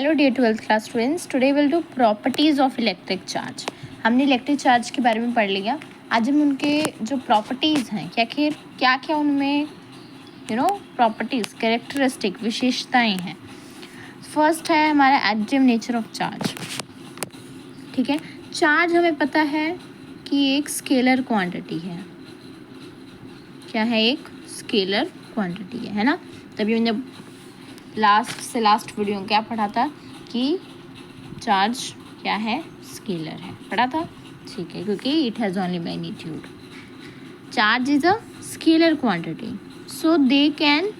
Hello dear 12th class students, today will do properties of electric charge. हमने electric charge के बारे में पढ़ लिया। आज हम उनके जो प्रॉपर्टीज़ हैं क्या क्या उनमें प्रॉपर्टीज़ कैरेक्टरिस्टिक विशेषताएं हैं। फर्स्ट है हमारा एडिटिव नेचर ऑफ चार्ज। ठीक है, चार्ज हमें पता है कि एक स्केलर क्वांटिटी है। क्या है? एक स्केलर क्वांटिटी है ना। तभी मैंने लास्ट वीडियो में क्या पढ़ा था कि चार्ज क्या है? स्केलर है, पढ़ा था। ठीक है, क्योंकि it has only magnitude. Charge is a scalar quantity, so they can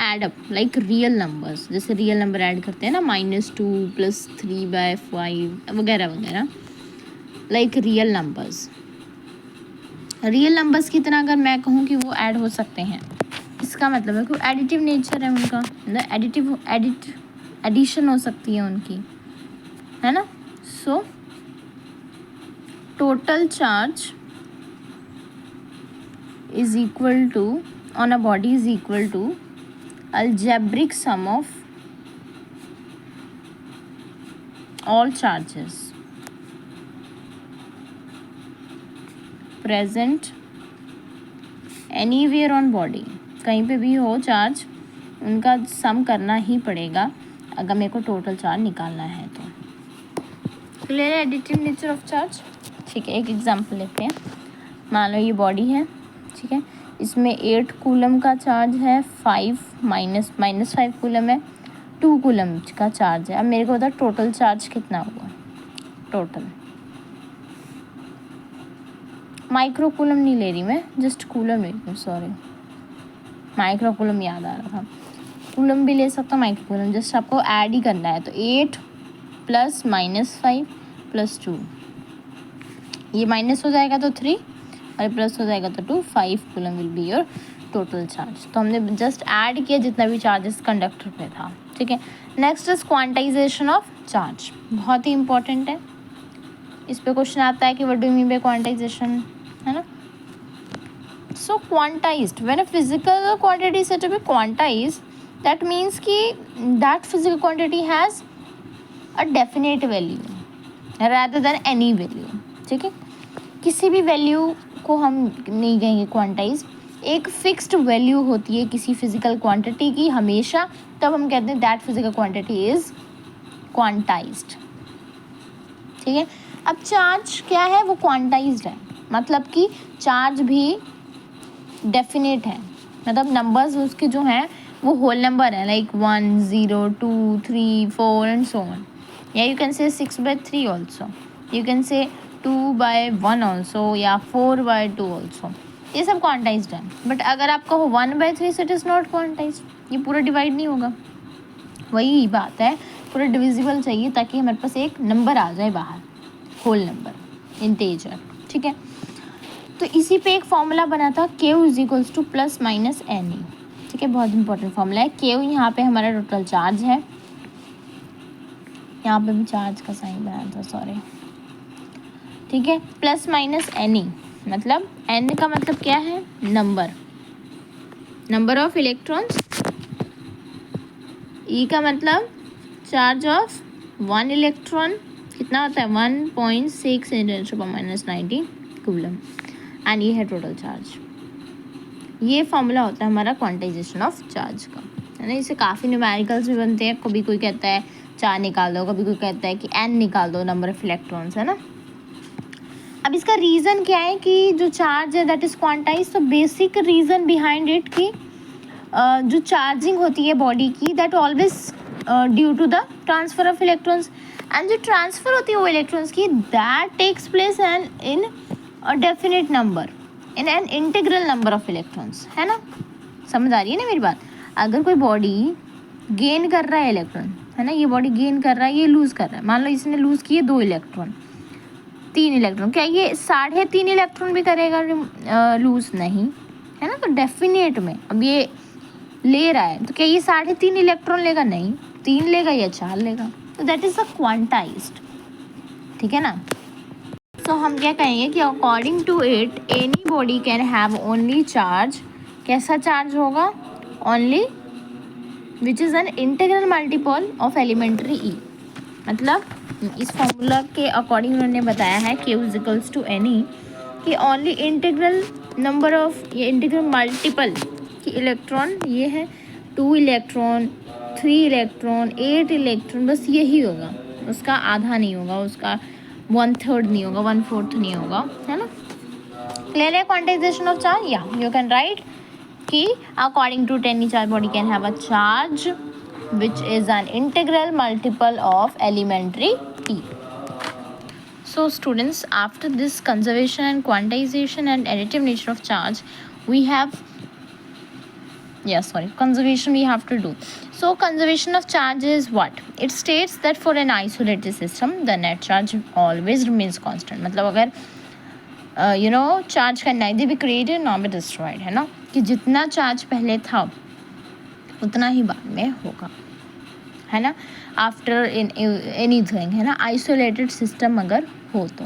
add up like real numbers. जैसे रियल नंबर ऐड करते हैं ना, -2 + 3/5 वगैरह वगैरह, लाइक रियल नंबर्स की तरह अगर मैं कहूँ कि वो ऐड हो सकते हैं, इसका मतलब है कि एडिटिव नेचर है उनका, मतलब एडिशन हो सकती है उनकी, है ना। So total charge is equal to on a body is equal to algebraic sum of all charges present anywhere on body। कहीं पे भी हो चार्ज, उनका सम करना ही पड़ेगा अगर मेरे को टोटल चार्ज निकालना है तो। क्लियर है एडिटिव नेचर ऑफ चार्ज। ठीक है, एक एग्जांपल लेते हैं। मान लो ये बॉडी है, ठीक है, इसमें 8 कूलम का चार्ज है, 5 कूलम है, 2 कूलम का चार्ज है। अब मेरे को बता टोटल चार्ज कितना हुआ। टोटल माइक्रो कूलम नहीं ले रही मैं, जस्ट कूलम ले रही हूँ। सॉरी, माइक्रो कूलम याद आ रहा था। कूलम भी ले सकता हूँ, माइक्रो कूलम। जस्ट आपको ऐड ही करना है। तो 8 + -5 + 2, ये माइनस हो जाएगा तो 3 और प्लस हो जाएगा तो 2। 5 coulomb will be your total charge. तो हमने जस्ट ऐड किया जितना भी चार्जेस कंडक्टर पे था। ठीक है, next is quantization of charge. बहुत ही इंपॉर्टेंट है, इस पे क्वेश्चन आता है कि what do you mean by quantization, है ना। So quantized, when a physical quantity is said to be quantized, that means कि that physical quantity has a definite value rather than any value. ठीक है, किसी भी वैल्यू को हम नहीं कहेंगे क्वांटाइज। एक फिक्स्ड वैल्यू होती है किसी फिजिकल क्वांटिटी की हमेशा, तब हम कहते हैं that physical quantity is quantized. ठीक है, अब चार्ज क्या है? वो क्वांटाइज्ड है, मतलब कि चार्ज भी डेफिनेट है, मतलब नंबर्स उसके जो हैं वो होल नंबर है, लाइक 1 0 2 3 4 एंड सो ऑन। या you can say 6/3 also, you can say 2/1 also, या 4/2 ऑल्सो। ये सब क्वांटाइज्ड है। बट अगर आपका हो 1/3 इट इज़ नॉट क्वांटाइज्ड, ये पूरा डिवाइड नहीं होगा। वही बात है, पूरा डिविजिबल चाहिए ताकि हमारे पास एक नंबर आ जाए बाहर, होल नंबर, इंटीजर। ठीक है, तो इसी पे एक फॉर्मूला बना था, Q = +- NE। ठीक है, बहुत इंपॉर्टेंट फॉर्मूला है। Q यहाँ पे हमारा टोटल चार्ज है, यहाँ पे भी चार्ज का साइन बनाया था, सॉरी। ठीक है, +- NE मतलब N का मतलब क्या है? Number of electrons. E का मतलब चार्ज ऑफ 1 इलेक्ट्रॉन कितना होता है? 1.6 × 10⁻90 कूलम। एंड ये है टोटल चार्ज। ये फॉर्मूला होता है हमारा क्वांटाइजेशन ऑफ चार्ज का, है ना। इससे काफ़ी न्यूमेरिकल्स भी बनते हैं। कभी कोई कहता है 4 निकाल दो, कभी कोई कहता है कि N निकाल दो, नंबर ऑफ इलेक्ट्रॉन्स, है ना। अब इसका रीज़न क्या है कि जो चार्ज है दैट इज़ क्वांटाइज। तो बेसिक रीज़न बिहाइंड इट कि जो चार्जिंग होती है बॉडी की, that always due to the transfer of electrons. And जो ट्रांसफ़र होती है वो इलेक्ट्रॉन्स की, that takes place in a definite number, in an integral number of electrons, है ना। समझ आ रही है ना मेरी बात। अगर कोई बॉडी गेन कर रहा है इलेक्ट्रॉन, है ना, ये बॉडी गेन कर रहा है, ये लूज़ कर रहा है। मान लो इसने लूज़ किए 2 इलेक्ट्रॉन, 3 इलेक्ट्रॉन, क्या ये 3.5 इलेक्ट्रॉन भी करेगा लूज़? नहीं, है ना। तो डेफिनेट में अब ये ले रहा है, तो क्या ये 3.5 इलेक्ट्रॉन लेगा? नहीं, 3 लेगा या 4 लेगा। तो दैट इज़ अ क्वांटाइज्ड। ठीक है ना। तो हम क्या कहेंगे कि according to it anybody can have only charge. कैसा चार्ज होगा? Only which is an integral multiple of elementary e. मतलब इस फॉर्मूला के अकॉर्डिंग उन्होंने बताया है Q is equals to n e कि ओनली इंटीग्रल नंबर ऑफ, ये इंटीग्रल मल्टीपल कि इलेक्ट्रॉन ये है 2 इलेक्ट्रॉन 3 इलेक्ट्रॉन 8 इलेक्ट्रॉन, बस यही होगा, उसका आधा नहीं होगा, उसका 1/3 नहीं होगा, 1/4 नहीं होगा, है ना। क्लियर है क्वांटाइजेशन ऑफ चार्ज? या यू कैन राइट कि अकॉर्डिंग टू टेनी charge body can have a charge which is an integral multiple of elementary T. So students, after this conservation and quantization and additive nature of charge, we have conservation we have to do. So conservation of charge is what? It states that for an isolated system the net charge always remains constant. मतलब अगर charge का neither be created nor be destroyed, है ना, कि जितना charge पहले था उतना ही बाद में होगा, है ना, आफ्टर इन एनीथिंग, है ना, आइसोलेटेड सिस्टम अगर हो तो,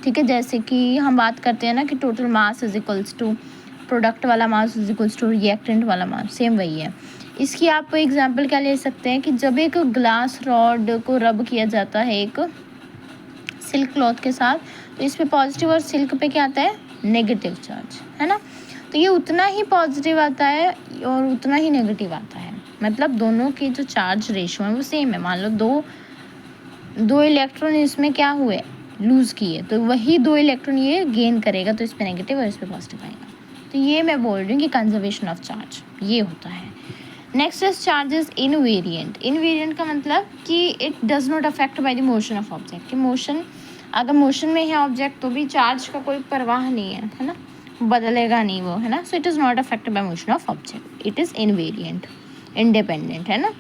ठीक है। जैसे कि हम बात करते हैं ना कि total mass is equals to product वाला mass is equals to reactant वाला मास, सेम वही है। इसकी आप एग्जांपल क्या ले सकते हैं कि जब एक ग्लास रॉड को रब किया जाता है एक सिल्क क्लॉथ के साथ, तो इस पे पॉजिटिव और सिल्क पे क्या आता है? नेगेटिव चार्ज, है ना। तो ये उतना ही पॉजिटिव आता है और उतना ही नेगेटिव आता है, मतलब दोनों के जो चार्ज रेशियो है वो सेम है। मान लो दो इलेक्ट्रॉन इसमें क्या हुए? लूज़ किए, तो वही 2 इलेक्ट्रॉन ये गेन करेगा, तो इस पे नेगेटिव और इस पे पॉजिटिव आएगा। तो ये मैं बोल रही हूँ कि कंजर्वेशन ऑफ चार्ज ये होता है। Next is charge is invariant. Invariant का मतलब कि it does not affect by the motion of object, कि मोशन अगर मोशन में है ऑब्जेक्ट तो भी चार्ज का कोई परवाह नहीं है ना, बदलेगा नहीं वो, है ना। So it is not affected by motion of object, it is invariant, independent, है ना।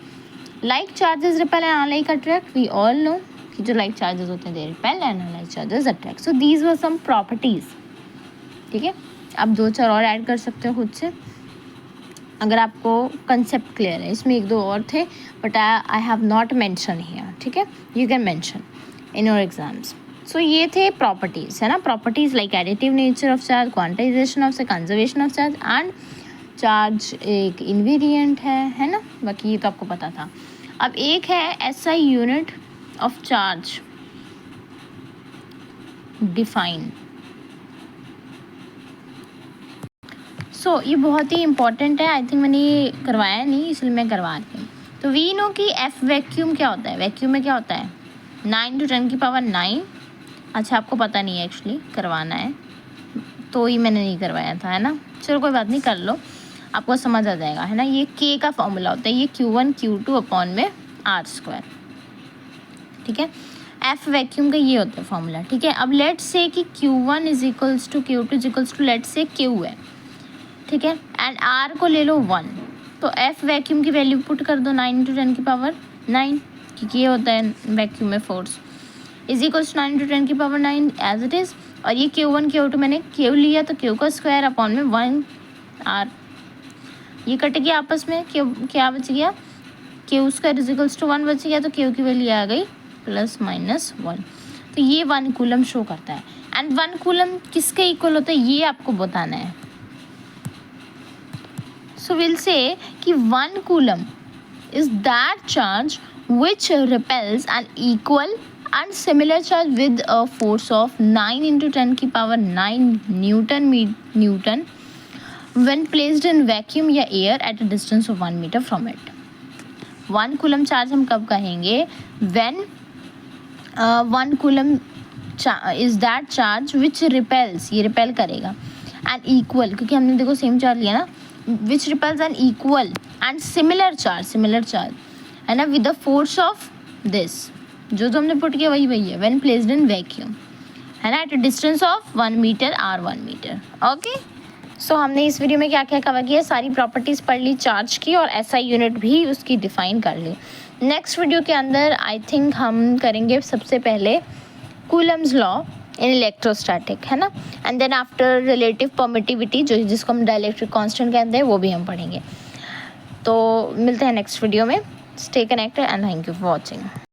Like charges repel and unlike attract, we all know कि जो लाइक चार्जेस होते हैं they repel and unlike charges attract. So these were some properties, ठीक है। आप 2-4 और ऐड कर सकते हो खुद से अगर आपको कंसेप्ट क्लियर है। इसमें 1-2 और थे but I have not mention here, ठीक है। You can mention in your exams. So ये थे प्रॉपर्टीज़, है ना। Properties like additive nature of charge, quantization of से, conservation of charge and charge एक इनवेरिएंट है ना। बाकी ये तो आपको पता था। अब एक है SI unit of charge define. So ये बहुत ही इंपॉर्टेंट है, आई थिंक मैंने ये करवाया नहीं इसलिए मैं करवा रही हूँ। तो वी नो कि F वैक्यूम क्या होता है? वैक्यूम में क्या होता है? 9 × 10⁹। अच्छा आपको पता नहीं है, एक्चुअली करवाना है तो ही मैंने नहीं करवाया था, है ना। चलो कोई बात नहीं, कर लो, आपको समझ आ जाएगा, है ना। ये K का फॉर्मूला होता है, ये Q1 Q2 अपॉन में R², ठीक है। F वैक्यूम का ये होता है फॉर्मूला, ठीक है। अब लेट्स से कि Q1 is equals to Q2 is equals to let's say Q है, ठीक है, एंड R को ले लो 1, तो F वैक्यूम की वैल्यू पुट कर दो 9 × 10⁹, क्योंकि ये होता है वैक्यूम में force, is equals 9 × 10⁹ as it is. और ये Q1 Q2 मैंने Q लिया तो Q का स्क्वायर अपॉन में 1R, ये कट गया आपस में, क्या बच गया? Q² इज इक्वल्स टू 1 बच गया, तो Q की वैल्यू आ गई +-1। तो ये 1 कूलम शो करता है। एंड 1 कूलम किसके इक्वल होता है ये आपको बताना है। सो विल से कि 1 coulomb is that charge which repels an equal and similar charge with a force of 9 × 10⁹ Newton when placed in vacuum या air at a distance of 1 meter from it. 1 coulomb charge हम कब कहेंगे? when 1 coulomb is that charge which repels, ये repel करेगा, and equal, क्योंकि हमने देखो same charge लिया ना, which repels an equal and similar charge है ना, with the force of this, जो हमने पुट किया वही है, व्हेन प्लेस्ड इन वैक्यूम, है ना, at a distance of 1 metre R1 metre. Okay, so हमने इस वीडियो में क्या क्या कवर किया? सारी प्रॉपर्टीज़ पढ़ ली चार्ज की और SI यूनिट भी उसकी डिफाइन कर ली। नेक्स्ट वीडियो के अंदर आई थिंक हम करेंगे सबसे पहले कूलम्स लॉ इन इलेक्ट्रोस्टैटिक, है ना, and then after relative permittivity जिसको हम डाइलेक्ट्रिक कांस्टेंट कहते हैं वो भी हम पढ़ेंगे। तो मिलते हैं नेक्स्ट वीडियो में। Stay connected and thank you for watching.